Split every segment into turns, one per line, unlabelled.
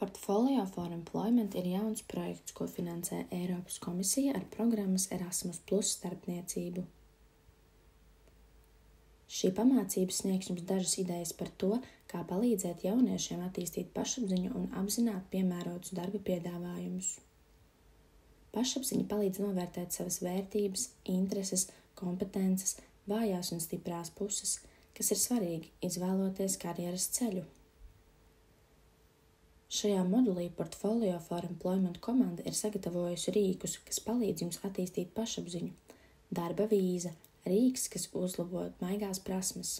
Portfolio for Employment ir jauns projekts, ko finansē Eiropas komisija ar programmas Erasmus+ starpniecību. Šī pamācība sniegs jums dažas idejas par to, kā palīdzēt jauniešiem attīstīt pašapziņu un apzināt piemērotus darba piedāvājumus. Pašapziņa palīdz novērtēt savas vērtības, intereses, kompetences, vājās un stiprās puses, kas ir svarīgi izvēloties karjeras ceļu. Šajā modulī Portfolio for Employment komanda ir sagatavojusi rīkus, kas palīdz jums attīstīt pašapziņu. Darba vīza, rīks, kas uzlabo maigās prasmes.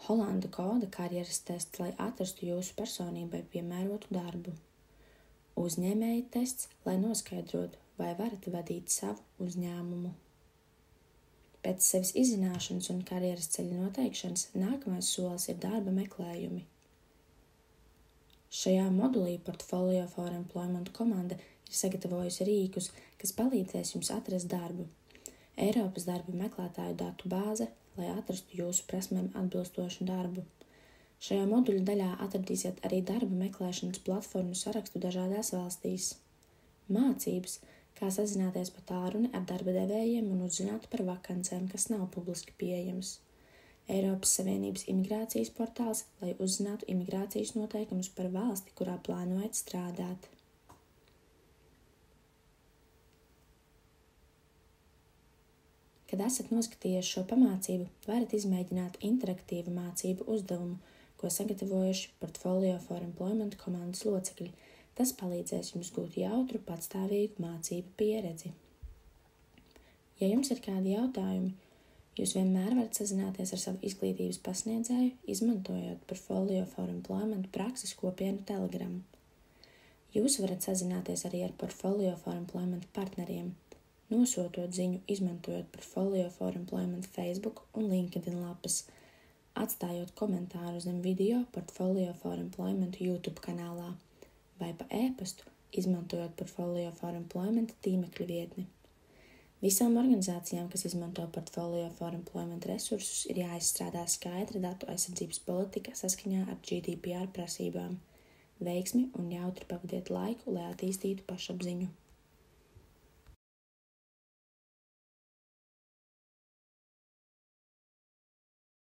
Holanda koda karjeras tests, lai atrastu jūsu personībai piemērotu darbu. Uzņēmēja tests, lai noskaidrotu, vai varat vadīt savu uzņēmumu. Pēc sevis izzināšanas un karjeras ceļa noteikšanas nākamais solis ir darba meklējumi. Šajā modulī Portfolio for Employment komanda ir sagatavojusi rīkus, kas palīdzēs jums atrast darbu. Eiropas darba meklētāju datu bāze, lai atrastu jūsu prasmēm atbilstošu darbu. Šajā moduļa daļā atradīsiet arī darba meklēšanas platformu sarakstu dažādās valstīs. Mācības, kā sazināties pa tālruni ar darba devējiem un uzzināt par vakancēm, kas nav publiski pieejamas. Eiropas Savienības imigrācijas portāls, lai uzzinātu imigrācijas noteikumus par valsti, kurā plānojat strādāt. Kad esat noskatījies šo pamācību, varat izmēģināt interaktīvu mācību uzdevumu, ko sagatavojuši Portfolio for Employment komandas locekļi. Tas palīdzēs jums gūt jautru, patstāvīgu mācību pieredzi. Ja jums ir kādi jautājumi, jūs vienmēr varat sazināties ar savu izglītības pasniedzēju, izmantojot Portfolio for Employment prakses kopienu Telegram. Jūs varat sazināties arī ar Portfolio for Employment partneriem, nosūtot ziņu, izmantojot Portfolio for Employment Facebook un LinkedIn lapas, atstājot komentāru zem video Portfolio for Employment YouTube kanālā vai pa e-pastu, izmantojot Portfolio for Employment tīmekļa vietni. Visām organizācijām, kas izmanto Portfolio for Employment resursus, ir jāizstrādā skaidra datu aizsardzības politika saskaņā ar GDPR prasībām. Veiksmi un jautri pavadiet laiku, lai attīstītu pašapziņu.